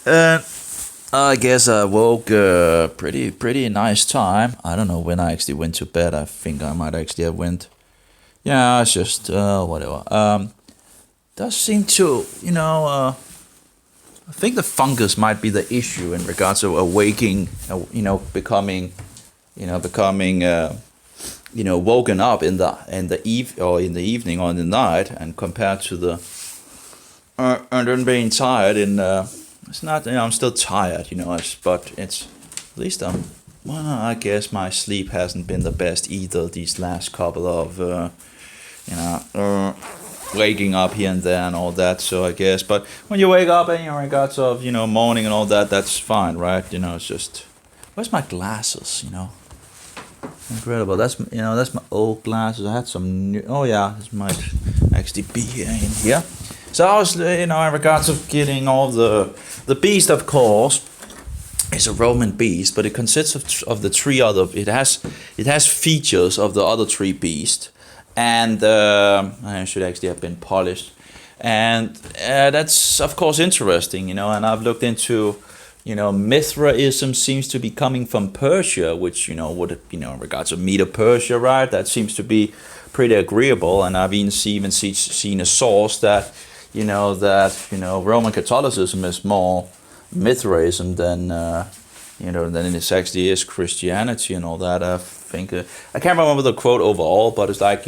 And I guess I woke pretty nice time. I don't know when I actually went to bed. I think I might actually have went. Yeah, it's just whatever. Does seem to I think the fungus might be the issue in regards to awaking. Becoming woken up in the evening or in the night, and compared to the and then being tired in it's not, I'm still tired, but it's at least well, I guess my sleep hasn't been the best either these last couple of waking up here and there and all that. So I guess, but when you wake up and in regards of morning and all that, that's fine, right? It's just, where's my glasses? Incredible. That's my old glasses. I had some new. Oh yeah, this might actually be here in here. So I was, in regards of getting all the beast, of course, is a Roman beast, but it consists of the three other. It has features of the other three beasts, and I should actually have been polished, and that's of course interesting, And I've looked into. Mithraism seems to be coming from Persia, which, would, in regards to Medo Persia, right? That seems to be pretty agreeable. And I've even seen a source that, Roman Catholicism is more Mithraism than it actually is Christianity and all that. I think, I can't remember the quote overall, but it's like,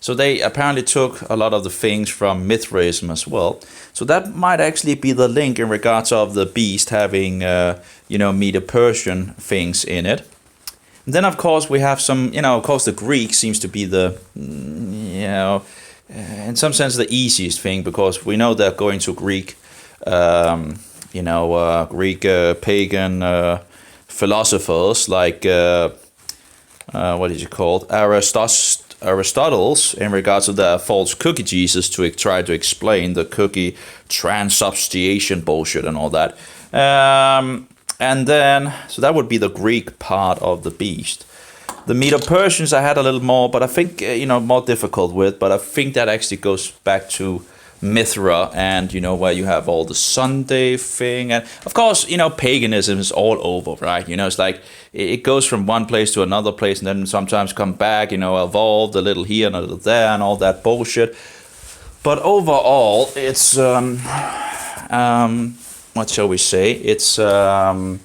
so they apparently took a lot of the things from Mithraism as well. So that might actually be the link in regards of the beast having, Medo-Persian things in it. And then, of course, we have some, of course, the Greek seems to be the, in some sense, the easiest thing, because we know that going to Greek, Greek pagan philosophers like, what is it called? Aristotle's, in regards to the false cookie Jesus, to try to explain the cookie transubstantiation bullshit and all that. And then, so that would be the Greek part of the beast. The Medo-Persians I had a little more, but I think, more difficult with, but I think that actually goes back to Mithra, and where you have all the Sunday thing, and of course paganism is all over, right? It's like it goes from one place to another place, and then sometimes come back, evolved a little here and a little there and all that bullshit. But overall, it's what shall we say? It's yeah,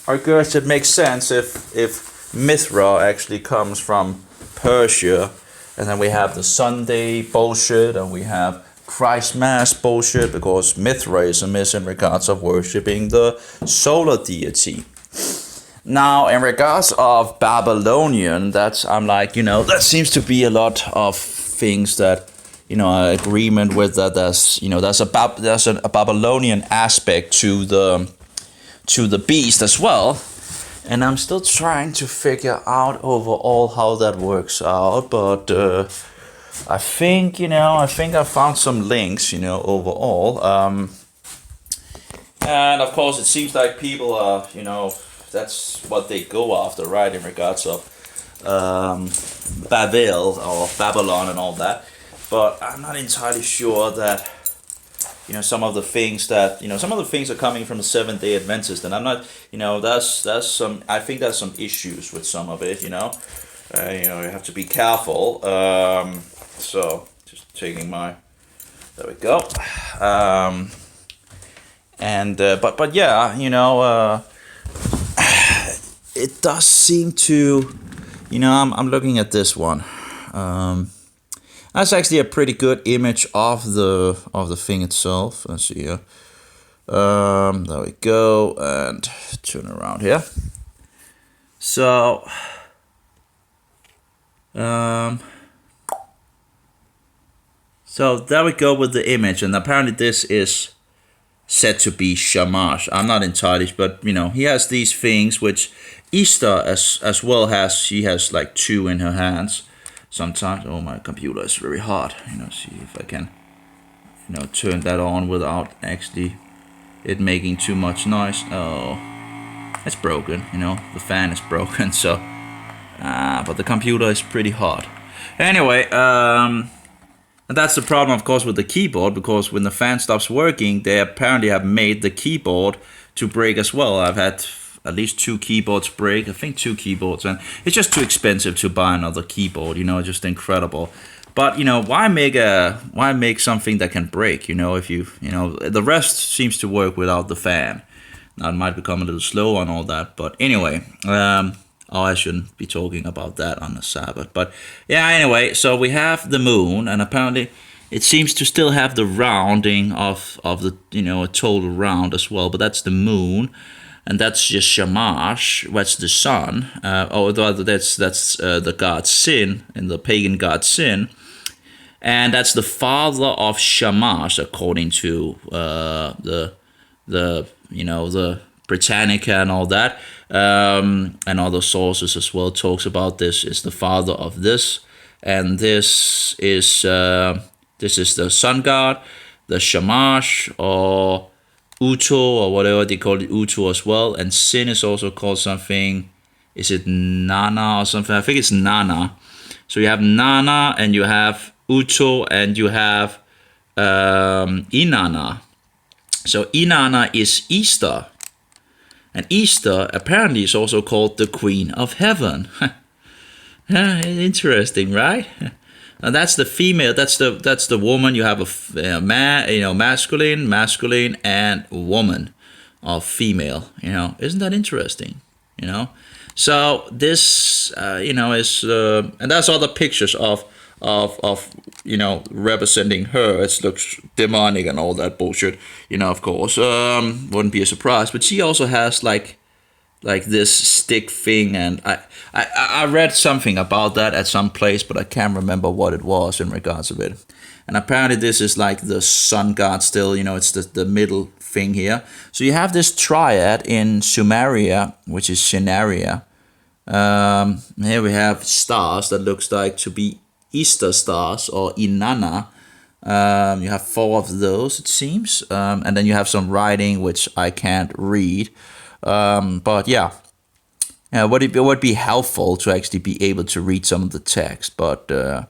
I guess it makes sense if Mithra actually comes from Persia. And then we have the Sunday bullshit, and we have Christmas bullshit, because Mithraism is in regards of worshipping the solar deity. Now, in regards of Babylonian, I'm like, that seems to be a lot of things that, agreement with that. There's a Babylonian aspect to the beast as well. And I'm still trying to figure out overall how that works out, but I think I found some links, overall. And of course, it seems like people are, that's what they go after, right? In regards of Babel or Babylon and all that. But I'm not entirely sure that. Some of the things that, some of the things are coming from the Seventh-day Adventist, and I'm not, there's some, I think there's some issues with some of it, you have to be careful. So just taking there we go. But yeah, it does seem to, I'm looking at this one. That's actually a pretty good image of the thing itself. Let's see here. There we go, and turn around here. So, so there we go with the image, and apparently this is said to be Shamash. I'm not entirely, but he has these things which Easter as well has. She has like two in her hands. Sometimes, oh, my computer is very hot. See if I can, turn that on without actually it making too much noise. Oh, it's broken. The fan is broken. So, but the computer is pretty hot. Anyway, And that's the problem, of course, with the keyboard, because when the fan stops working, they apparently have made the keyboard to break as well. I've had at least 2 keyboards break. I think 2 keyboards, and it's just too expensive to buy another keyboard. Just incredible. But why make something that can break? If the rest seems to work without the fan. Now it might become a little slow and all that, but anyway. I shouldn't be talking about that on the Sabbath. But yeah, anyway, so we have the moon, and apparently it seems to still have the rounding of the, a total round as well. But that's the moon, and that's just Shamash, that's the sun. That's the god Sin, and the pagan god Sin. And that's the father of Shamash, according to the Britannica and all that. And other sources as well talks about this is the father of this, and this is the sun god, the Shamash, or Uto, or whatever they call it, Uto as well. And Sin is also called something. Is it Nana or something? I think it's Nana. So you have Nana, and you have Uto, and you have Inanna. So Inanna is Easter. And Easter apparently is also called the Queen of Heaven. Interesting, right? And that's the female. That's the woman. You have a masculine, and woman, or female. Isn't that interesting? So this, is, and that's all the pictures of representing her. It looks demonic and all that bullshit, of course. Wouldn't be a surprise. But she also has like this stick thing, and I read something about that at some place, but I can't remember what it was in regards of it. And apparently this is like the sun god still, it's the middle thing here. So you have this triad in Sumeria, which is Shinarian. Here we have stars that looks like to be Easter stars, or Inanna. You have 4 of those, it seems. And then you have some writing, which I can't read. But yeah, it would be helpful to actually be able to read some of the text. But I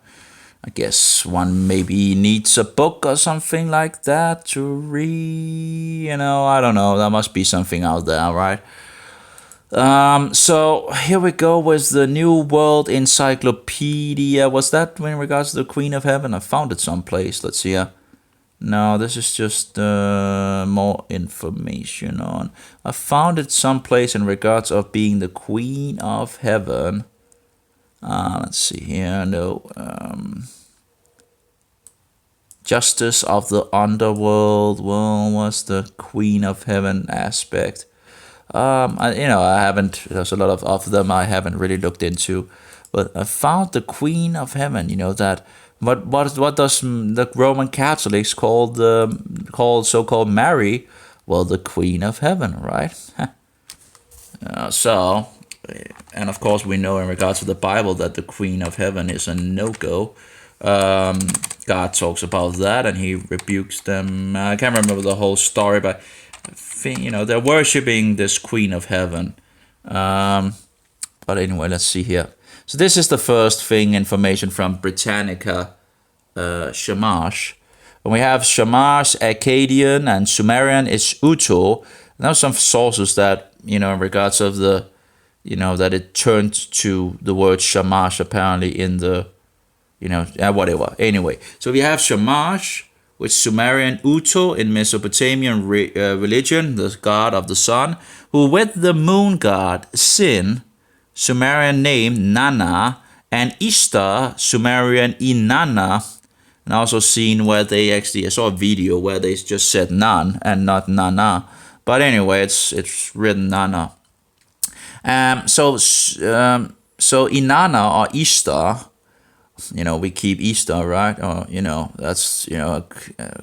guess one maybe needs a book or something like that to read. I don't know. There must be something out there, right? So here we go with the New World Encyclopedia. Was that in regards to the Queen of Heaven? I found it someplace. Let's see here. No, this is just more information on. I found it someplace in regards of being the Queen of Heaven. Let's see here. No. Justice of the Underworld. Well, what's the Queen of Heaven aspect? I haven't. There's a lot of them I haven't really looked into, but I found the Queen of Heaven. That. What does the Roman Catholics call so-called Mary? Well, the Queen of Heaven, right? And of course we know in regards to the Bible that the Queen of Heaven is a no-go. God talks about that, and He rebukes them. I can't remember the whole story, but they're worshiping this Queen of Heaven. But anyway, let's see here. So this is the first thing, information from Britannica, Shamash. And we have Shamash, Akkadian, and Sumerian is Uto. And there are some sources that, in regards of the, that it turned to the word Shamash apparently in the, whatever. Anyway, so we have Shamash, which Sumerian Uto in Mesopotamian religion, the god of the sun, who with the moon god Sin, Sumerian name Nana, and Ishtar, Sumerian Inanna, and also seen where they actually, I saw a video where they just said Nan and not Nana, but anyway, it's written Nana. So Inanna or Ishtar, we keep Easter, right? Or, that's,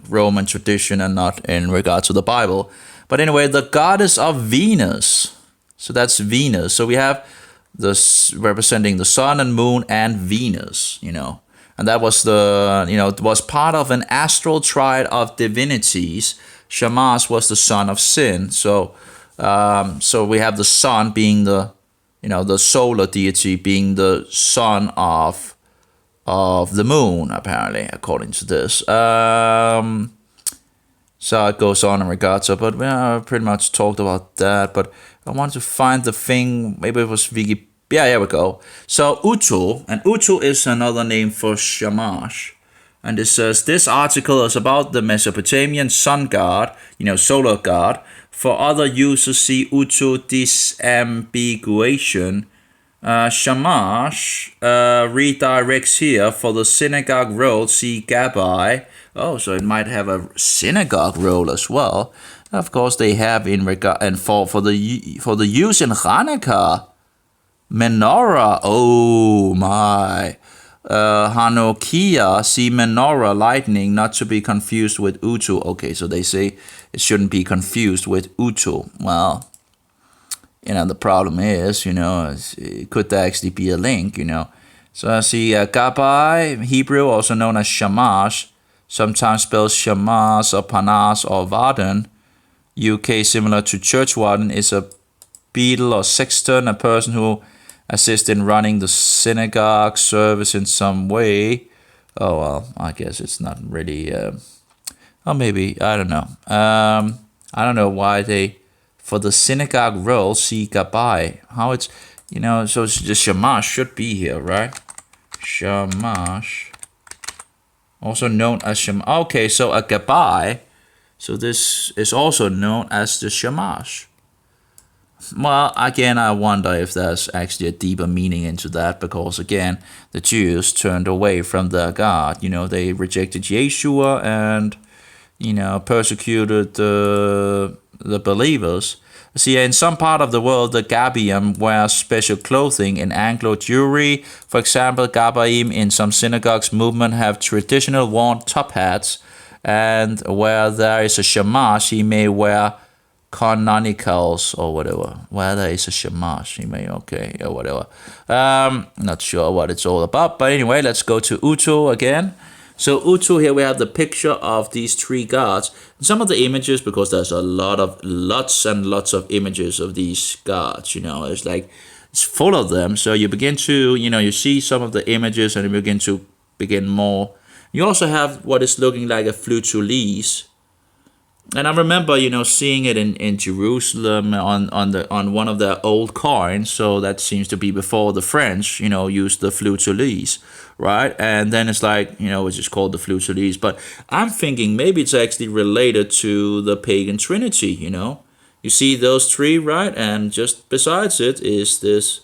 Roman tradition and not in regard to the Bible. But anyway, the goddess of Venus. So that's Venus. So we have this representing the sun and moon and Venus, And that was it was part of an astral triad of divinities. Shamash was the son of Sin. So we have the sun being the solar deity, being the son of of the moon, apparently, according to this. So it goes on in regards to, but we pretty much talked about that. But I want to find the thing, maybe it was Wikipedia. Yeah, here we go. So Utu, and Utu is another name for Shamash. And it says, this article is about the Mesopotamian sun god, solar god. For other users, see Utu disambiguation. Shamash redirects here for the synagogue role, see Gabbai. Oh, so it might have a synagogue role as well. Of course, they have in regard and for the use in Hanukkah. Menorah, oh my. Hanukkah, see menorah, lightning, not to be confused with Utu. Okay, so they say it shouldn't be confused with Utu. Well, the problem is, could there actually be a link, So I see Gabbai, Hebrew, also known as Shamash, sometimes spelled Shamash or Panas or Varden. UK, similar to church warden, is a beadle or sexton, a person who assists in running the synagogue service in some way. Oh, well, I guess it's not really, or maybe, I don't know. I don't know why they, for the synagogue role, see Gabbai. How it's, so the Shamash should be here, right? Shamash. Also known as Shamash. Okay, so a Gabbai. So this is also known as the Shamash. Well, again, I wonder if there's actually a deeper meaning into that, because again, the Jews turned away from their God. They rejected Yeshua and, persecuted the believers. See, in some part of the world, the Gabaim wear special clothing in Anglo Jewry. For example, Gabaim in some synagogues movement have traditional worn top hats, and where there is a Shamash, he may wear canonicals or whatever. Where there is a Shamash, he may, okay, or whatever. Not sure what it's all about, but anyway, let's go to Utu again. So Utu, here we have the picture of these three gods. Some of the images, because there's lots and lots of images of these gods, it's full of them. So you begin to, you see some of the images and you begin more. You also have what is looking like a flute-to-lease. And I remember, seeing it in Jerusalem on one of their old coins. So that seems to be before the French, used the flute-to-lease, right? And then it's like, it's just called the flute-to-lease. But I'm thinking maybe it's actually related to the pagan trinity, You see those three, right? And just besides it is this,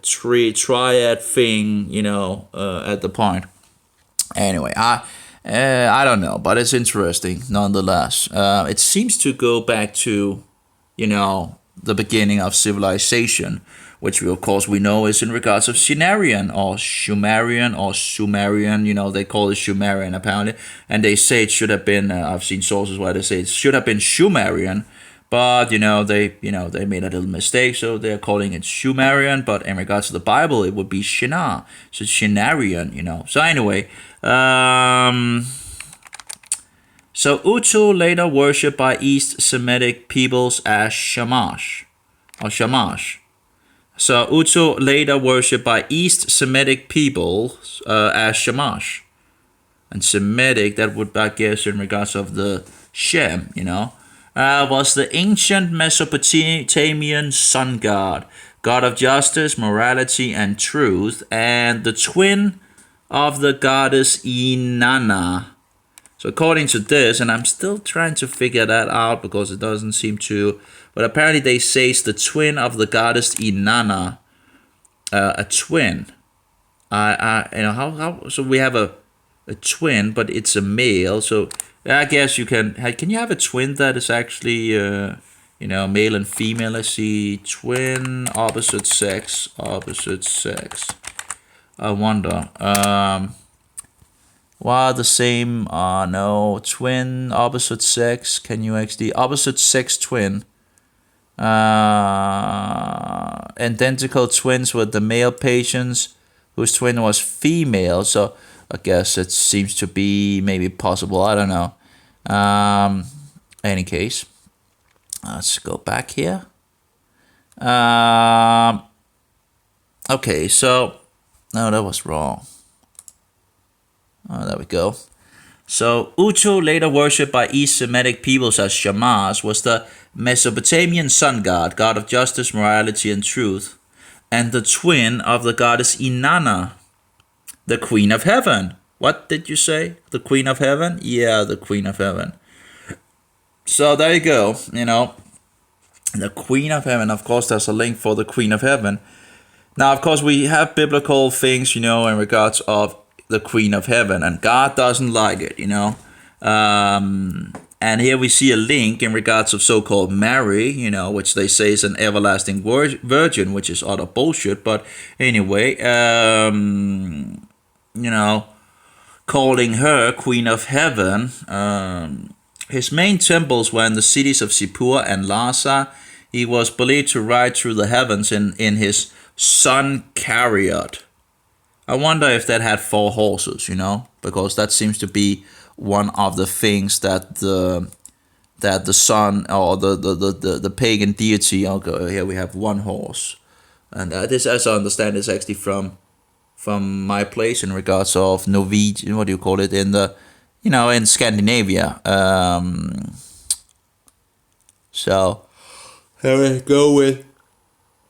triad thing, at the point. Anyway, I don't know, but it's interesting nonetheless. It seems to go back to, the beginning of civilization, which we, of course, we know is in regards of Shinarian or Sumerian. They call it Sumerian apparently, and they say it should have been. I've seen sources where they say it should have been Sumerian, but they made a little mistake, so they're calling it Sumerian. But in regards to the Bible, it would be Shinar, so Shinarian. So anyway. So Utu later worshipped by East Semitic peoples as Shamash, or Shamash. So Utu later worshipped by East Semitic peoples as Shamash. And Semitic, that would, I guess, in regards of the Shem, was the ancient Mesopotamian sun god, god of justice, morality, and truth, and the twin of the goddess Inanna. So according to this, and I'm still trying to figure that out because it doesn't seem to, but apparently they say it's the twin of the goddess Inanna, a twin. So we have a twin, but it's a male. So I guess you can you have a twin that is actually male and female? Let's see, twin, opposite sex. I wonder. Why the same? No, twin, opposite sex. Can you actually opposite sex twin? Identical twins with the male patients whose twin was female. So I guess it seems to be maybe possible. I don't know. Any case, let's go back here. Okay, so No, that was wrong. Oh, there we go. So Utu, later worshipped by East Semitic peoples as Shamash, was the Mesopotamian sun god, god of justice, morality, and truth, and the twin of the goddess Inanna, the queen of heaven. What did you say? The queen of heaven? Yeah, the queen of heaven. So there you go, the queen of heaven. Of course, there's a link for the queen of heaven. Now, of course, we have biblical things, in regards of the queen of heaven, and God doesn't like it, and here we see a link in regards of so-called Mary, which they say is an everlasting virgin, which is utter bullshit. But anyway, calling her queen of heaven. His main temples were in the cities of Sippur and Lhasa. He was believed to ride through the heavens in his sun chariot. I wonder if that had 4 horses, because that seems to be one of the things that the sun, or the pagan deity. Okay, here we have 1 horse, and this, as I understand, is actually from my place in regards of Norwegian. What do you call it in the, in Scandinavia? So here we go with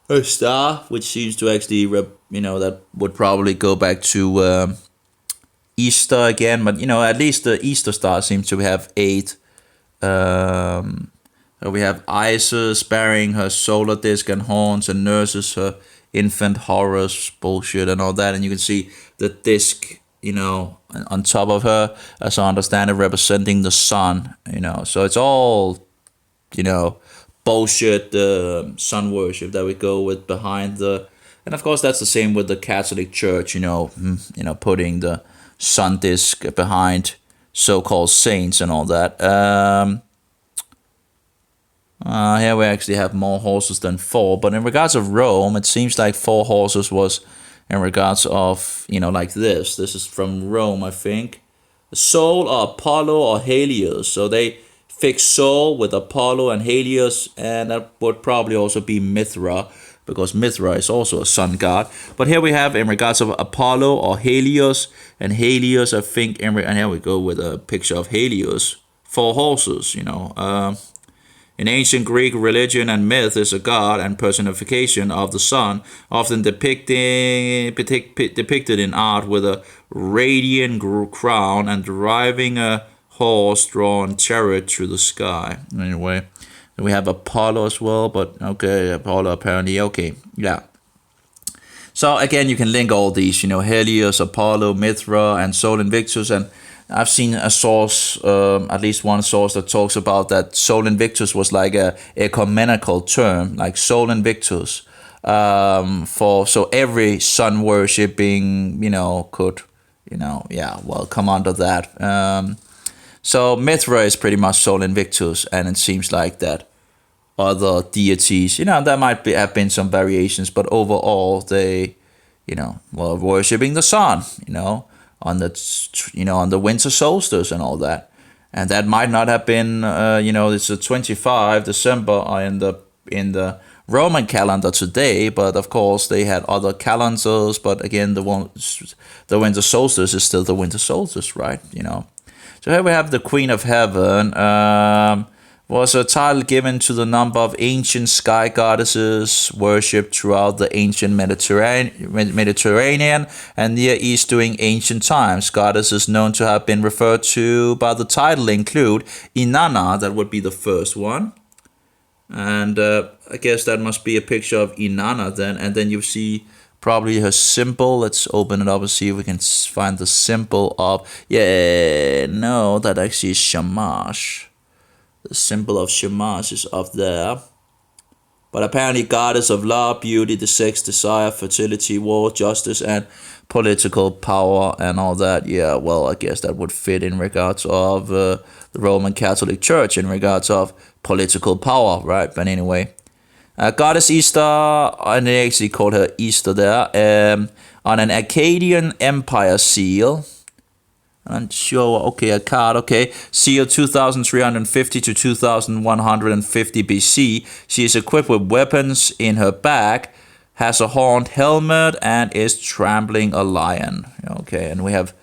a star, which seems to actually, that would probably go back to Easter again. But, at least the Easter star seems to have 8. We have Isis bearing her solar disk and horns and nurses her infant Horus bullshit and all that. And you can see the disc, on top of her, as I understand it, representing the sun, So it's all, bullshit, sun worship that we go with behind the, and of course that's the same with the Catholic Church, putting the sun disk behind so-called saints and all that. Here we actually have more horses than 4, but in regards of Rome, it seems like 4 horses was in regards of, like this. This is from Rome, I think. Sol or Apollo or Helios. So they fix Sol with Apollo and Helios, and that would probably also be Mithra, because Mithra is also a sun god. But here we have in regards of Apollo or Helios, and Helios, I think, and here we go with a picture of Helios, 4 horses, In ancient Greek religion and myth is a god and personification of the sun, often depicted in art with a radiant crown and driving a horse-drawn chariot through the sky. Anyway, we have Apollo as well, but okay, Apollo apparently, okay, yeah. So again, you can link all these, Helios, Apollo, Mithra, and Sol Invictus, and I've seen a source, at least one source, that talks about that Sol Invictus was like a ecumenical term, like Sol Invictus, so every sun worshipping, could, come under that. So Mithra is pretty much Sol Invictus, and it seems like that other deities, there might have been some variations, but overall they, were worshipping the sun, on the, on the winter solstice and all that. And that might not have been, it's the 25 December in the Roman calendar today, but of course they had other calendars. But again, the winter solstice is still the winter solstice, right? So here we have the Queen of Heaven. Was a title given to the number of ancient sky goddesses worshipped throughout the ancient Mediterranean and Near East during ancient times. Goddesses known to have been referred to by the title include Inanna, that would be the first one. And I guess that must be a picture of Inanna then. And then you see probably her symbol. Let's open it up and see if we can find the symbol of, that actually is Shamash. The symbol of Shamash is up there. But apparently goddess of love, beauty, the sex, desire, fertility, war, justice, and political power and all that. Yeah, well, I guess that would fit in regards of the Roman Catholic Church in regards of political power, right? But anyway, Goddess Easter, and they actually called her Easter there, on an Akkadian Empire seal. And show, okay, a card, okay. Seal 2350 to 2150 BC. She is equipped with weapons in her back, has a horned helmet and is trampling a lion. Okay, and we have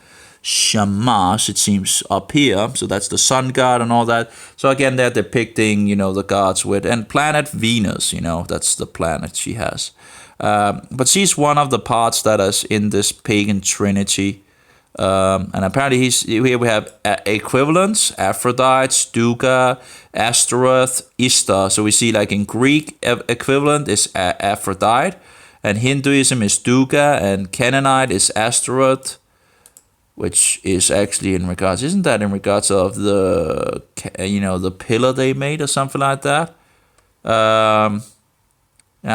Shamash, it seems, up here. So that's the sun god and all that. So again, they're depicting, the gods with, and planet Venus, that's the planet she has. But she's one of the parts that is in this pagan trinity. And apparently here we have equivalents: Aphrodite, Stuka, Astaroth, Ishtar. So we see, like, in Greek, equivalent is Aphrodite, and Hinduism is Stuka, and Canaanite is Astaroth, which is actually in regards, isn't that in regards of the, the pillar they made or something like that? I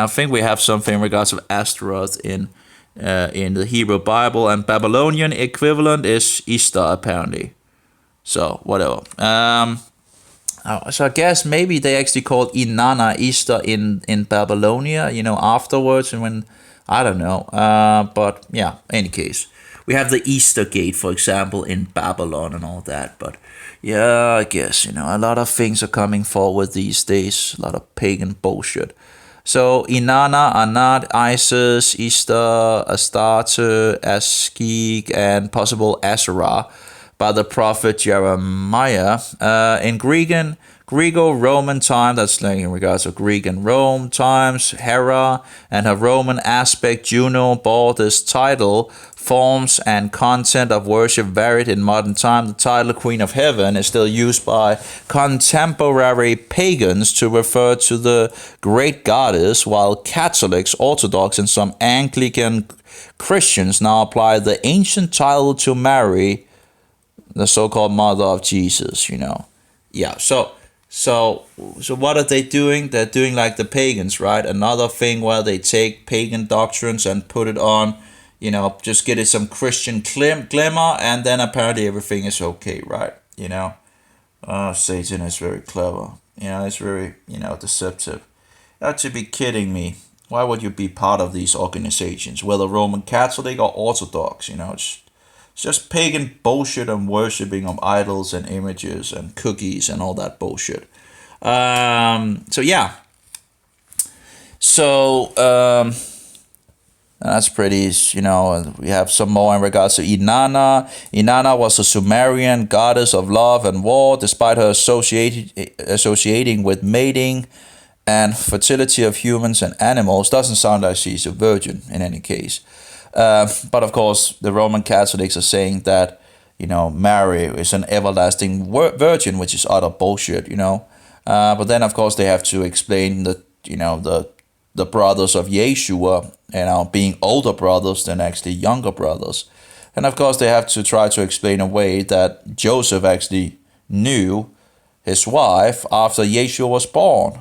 think we have something in regards of Astaroth in the Hebrew Bible, and Babylonian equivalent is Ishtar, apparently. So whatever. So I guess maybe they actually called Inanna Ishtar in Babylonia, afterwards, and when, I don't know. But yeah, any case, we have the Easter Gate, for example, in Babylon and all that. But yeah, I guess, a lot of things are coming forward these days. A lot of pagan bullshit. So Inanna, Anat, Isis, Ishtar, Astarte, Askig, and possible Asherah by the prophet Jeremiah. In Greco-Roman time, that's like in regards to Greek and Rome times, Hera and her Roman aspect Juno bore this title. Forms and content of worship varied in modern time. The title Queen of Heaven is still used by contemporary pagans to refer to the great goddess, while Catholics, Orthodox, and some Anglican Christians now apply the ancient title to Mary, the so-called mother of Jesus, Yeah, so what are they doing? They're doing like the pagans, right? Another thing where they take pagan doctrines and put it on, just get it some Christian glimmer, and then apparently everything is okay, right? Satan is very clever. It's very, deceptive. You have to be kidding me. Why would you be part of these organizations, whether Roman Catholic or Orthodox? It's just pagan bullshit and worshipping of idols and images and cookies and all that bullshit. So yeah. So that's pretty, we have some more in regards to Inanna. Inanna was a Sumerian goddess of love and war, despite her associating with mating and fertility of humans and animals. Doesn't sound like she's a virgin in any case. But of course, the Roman Catholics are saying that, Mary is an everlasting virgin, which is utter bullshit, But then, of course, they have to explain that, the brothers of Yeshua, being older brothers than actually younger brothers. And of course, they have to try to explain away that Joseph actually knew his wife after Yeshua was born,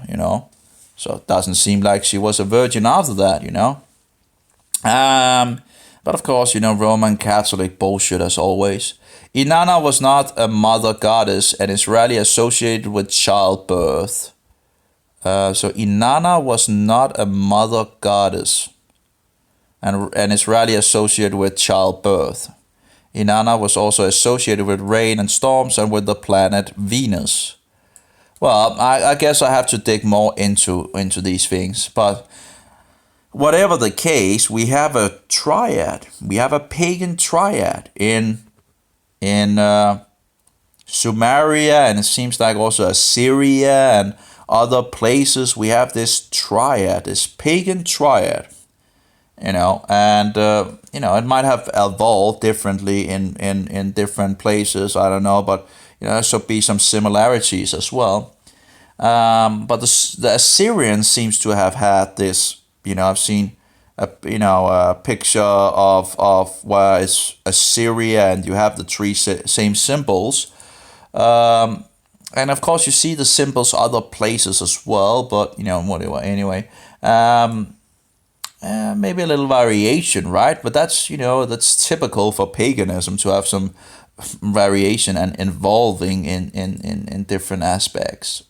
So it doesn't seem like she was a virgin after that, But of course, Roman Catholic bullshit as always. Inanna was not a mother goddess and is rarely associated with childbirth. So Inanna was not a mother goddess and is rarely associated with childbirth. Inanna was also associated with rain and storms and with the planet Venus. Well, I guess I have to dig more into these things, but whatever the case, we have a triad. We have a pagan triad in Sumeria, and it seems like also Assyria and other places. We have this triad, this pagan triad, and it might have evolved differently in different places. I don't know, but there should be some similarities as well. But the Assyrians seems to have had this. I've seen a picture of where it's Assyria, and you have the three same symbols. And of course, you see the symbols other places as well, but whatever. Anyway, maybe a little variation, right? But that's that's typical for paganism to have some variation and involving in different aspects.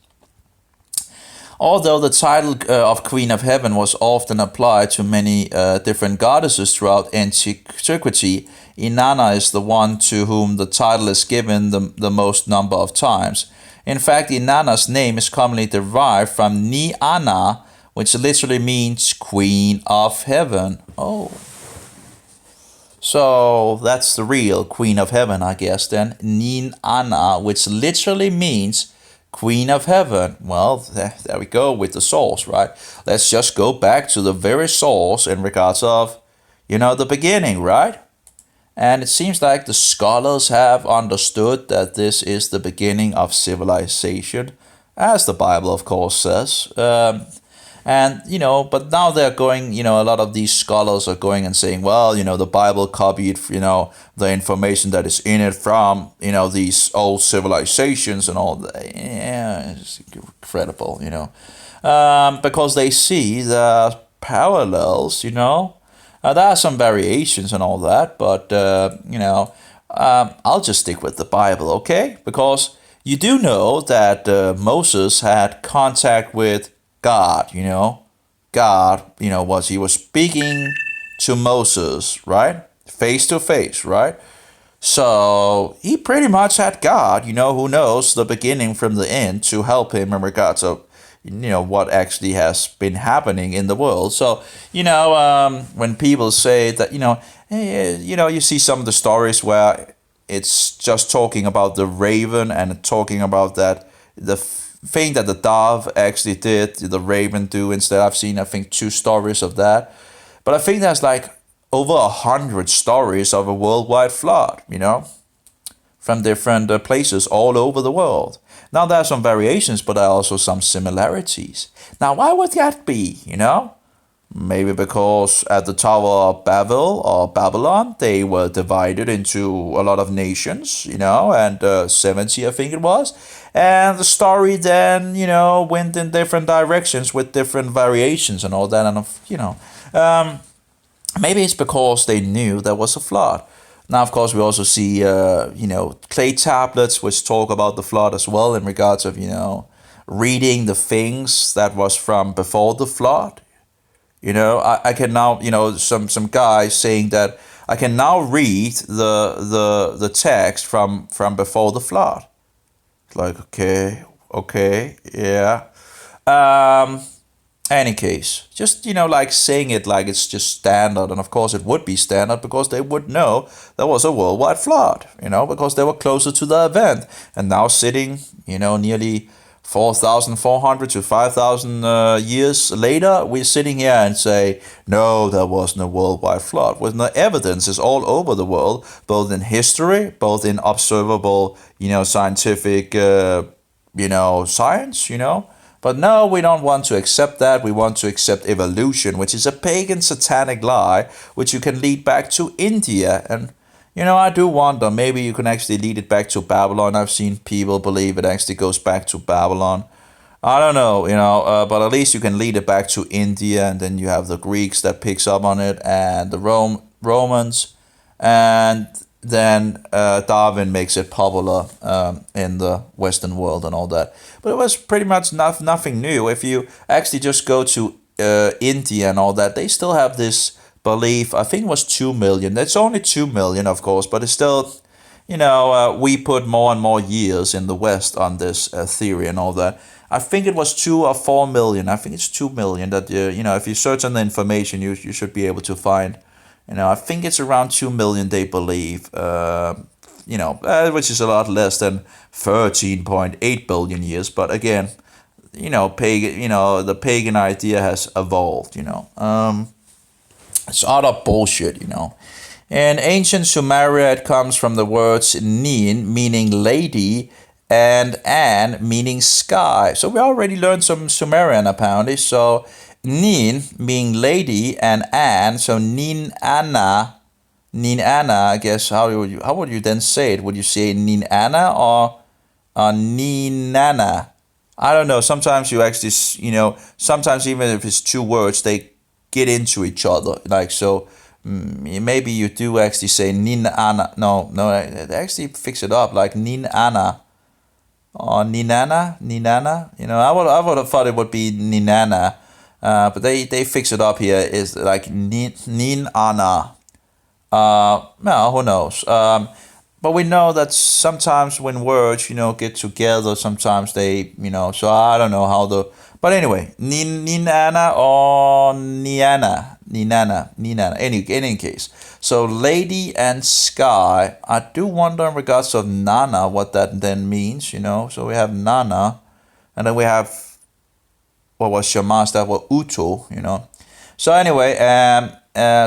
Although the title of Queen of Heaven was often applied to many different goddesses throughout antiquity, Inanna is the one to whom the title is given the most number of times. In fact, Inanna's name is commonly derived from Ni-Anna, which literally means Queen of Heaven. Oh. So that's the real Queen of Heaven, I guess, then. Nin Ana, which literally means Queen of Heaven. Well, there we go with the source, right? Let's just go back to the very source in regards of, the beginning, right? And it seems like the scholars have understood that this is the beginning of civilization, as the Bible, of course, says. But now they're going, a lot of these scholars are going and saying, well, the Bible copied, the information that is in it from, these old civilizations and all that. Yeah, it's incredible, because they see the parallels, there are some variations and all that, but, I'll just stick with the Bible, okay? Because you do know that Moses had contact with God, God, he was speaking to Moses, right? Face to face, right? So he pretty much had God, who knows the beginning from the end to help him in regards of, what actually has been happening in the world. So, when people say that, you see some of the stories where it's just talking about the raven and talking about that, the thing that the dove actually did, the raven do instead. I've seen, I think, 2 stories of that. But I think there's like over 100 stories of a worldwide flood, from different places all over the world. Now there are some variations, but there are also some similarities. Now why would that be, Maybe because at the Tower of Babel or Babylon, they were divided into a lot of nations, and 70, I think it was. And the story then, went in different directions with different variations and all that. And, maybe it's because they knew there was a flood. Now, of course, we also see, clay tablets which talk about the flood as well in regards of, reading the things that was from before the flood. I can now, some guys saying that I can now read the text from before the flood. It's like, okay, yeah. Any case, just, like saying it like it's just standard. And of course it would be standard because they would know there was a worldwide flood, because they were closer to the event. And now sitting, nearly 4,400 to 5,000 years later, we're sitting here and say, no, there was no worldwide flood. With no evidence is all over the world, both in history, both in observable, scientific, science, But no, we don't want to accept that. We want to accept evolution, which is a pagan satanic lie, which you can lead back to India. And, I do wonder, maybe you can actually lead it back to Babylon. I've seen people believe it actually goes back to Babylon. I don't know, but at least you can lead it back to India, and then you have the Greeks that picks up on it, and the Romans, and then Darwin makes it popular in the Western world and all that. But it was pretty much nothing new. If you actually just go to India and all that, they still have this belief. I think it was 2 million. It's only 2 million, of course, but it's still, we put more and more years in the West on this theory and all that. I think it was 2 or 4 million. I think it's 2 million that, if you search on the information, you should be able to find. I think it's around 2 million they believe, which is a lot less than 13.8 billion years. But again, pagan, the pagan idea has evolved, It's utter bullshit, In ancient Sumeria, it comes from the words Nin, meaning lady, and An, meaning sky. So we already learned some Sumerian apparently. So Nin, meaning lady, and An, so Nin Anna, I guess, how would you then say it? Would you say Nin Anna or Ninana? I don't know. Sometimes you actually, sometimes even if it's 2 words, they get into each other. Like, so maybe you do actually say Nin Anna. No, they actually fix it up like Nin Anna or Ninana. I would have thought it would be Ninana. But they fix it up here is like Nin Anna. No, who knows? but we know that sometimes when words, get together, sometimes they, so I don't know how but anyway, Ninana or Ninana, any case. So lady and sky, I do wonder in regards of Nana, what that then means, So we have Nana, and then we have, what was Shamas, that was Uto, So anyway,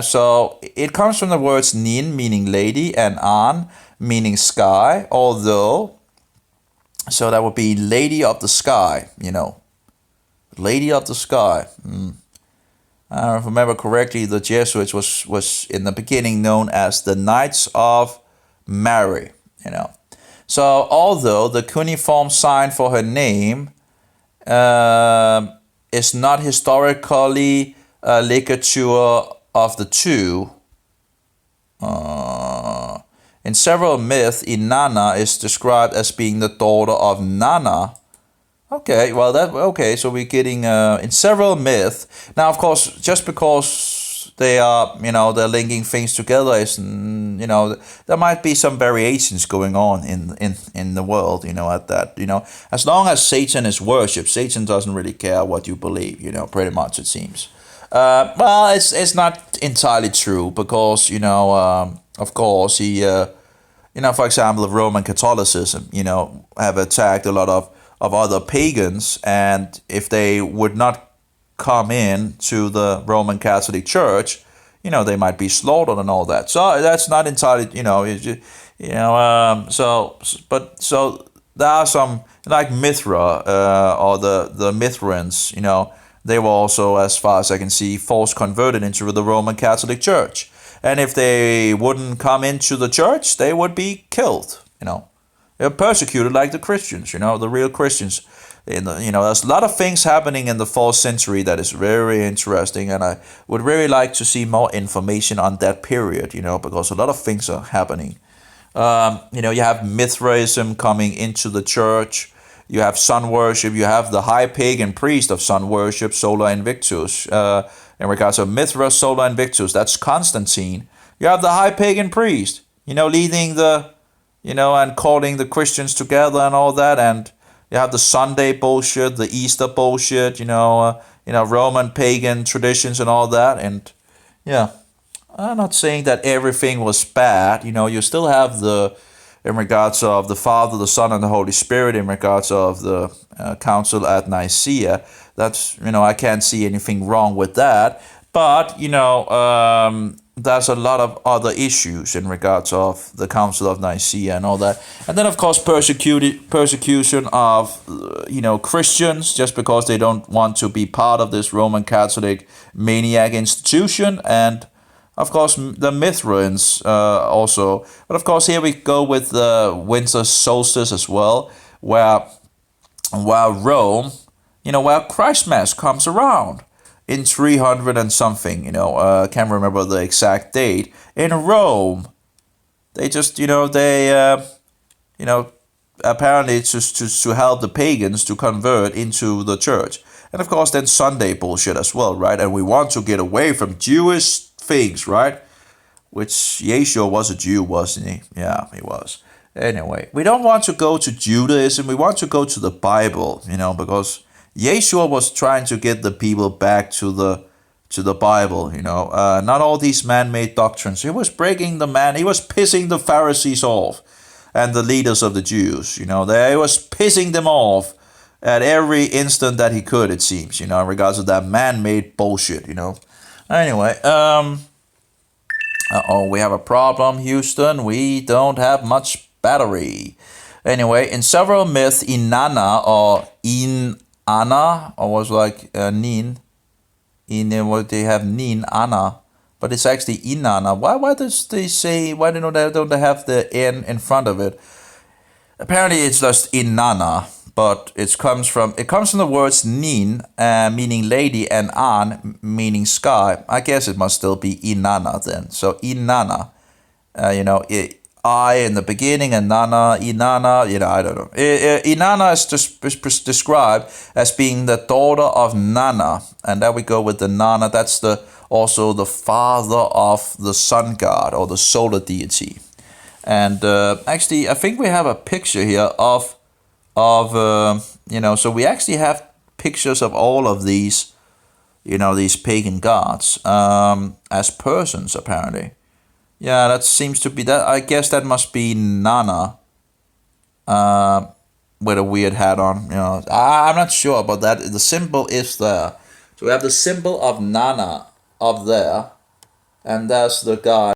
so it comes from the words Nin, meaning lady, and An, meaning sky, although, so that would be lady of the sky, lady of the sky. I remember correctly, the Jesuits was in the beginning known as the Knights of Mary, So although the cuneiform sign for her name is not historically a ligature of the two, in several myths, Inanna is described as being the daughter of Nana. Okay, well so we're getting in several myths. Now, of course, just because they are, they're linking things together is, there might be some variations going on in the world, at that, as long as Satan is worshipped, Satan doesn't really care what you believe, pretty much it seems. Well, it's not entirely true because, of course, he, for example, Roman Catholicism, have attacked a lot of other pagans, and if they would not come in to the Roman Catholic Church, they might be slaughtered and all that. So that's not entirely, so there are some, like Mithra, or the Mithrans, they were also, as far as I can see, forced converted into the Roman Catholic Church. And if they wouldn't come into the church, they would be killed, They're persecuted like the Christians, the real Christians. There's a lot of things happening in the 4th century that is very interesting, and I would really like to see more information on that period, because a lot of things are happening. You have Mithraism coming into the church. You have sun worship. You have the high pagan priest of sun worship, Solar Invictus. In regards to Mithra, Solar Invictus, that's Constantine. You have the high pagan priest, leading the, and calling the Christians together and all that. And you have the Sunday bullshit, the Easter bullshit, Roman pagan traditions and all that. And yeah, I'm not saying that everything was bad. You still have in regards of the Father, the Son, and the Holy Spirit, in regards of the Council at Nicaea. That's, I can't see anything wrong with that. But, there's a lot of other issues in regards of the Council of Nicaea and all that. And then, of course, persecution of, Christians just because they don't want to be part of this Roman Catholic maniac institution. And, of course, the Mithrans also. But, of course, here we go with the winter solstice as well, where Rome, where Christmas comes around in 300 and something, can't remember the exact date. In Rome, they just, apparently to help the pagans to convert into the church. And of course, then Sunday bullshit as well, right? And we want to get away from Jewish things, right? Which Yeshua was a Jew, wasn't he? Yeah, he was. Anyway, we don't want to go to Judaism. We want to go to the Bible, because Yeshua was trying to get the people back to the Bible, not all these man-made doctrines. He was breaking he was pissing the Pharisees off and the leaders of the Jews, he was pissing them off at every instant that he could, it seems, in regards to that man-made bullshit, Anyway, we have a problem, Houston. We don't have much battery. Anyway, in several myths, Inanna or Anna, or was like Nin. What they have Nin, Anna, but it's actually Inanna. Why does they say, why don't they have the N in front of it? Apparently it's just Inanna, but it comes from the words Nin, meaning lady, and An, meaning sky. I guess it must still be Inanna then. So Inanna, I in the beginning and Inanna, I don't know. Inanna is described as being the daughter of Nana, and there we go with the Nana. That's also the father of the sun god or the solar deity. And actually, I think we have a picture here of so we actually have pictures of all of these, these pagan gods as persons, apparently. Yeah, that seems to be that. I guess that must be Nana with a weird hat on. I'm not sure about that. The symbol is there. So we have the symbol of Nana up there, and that's the guy.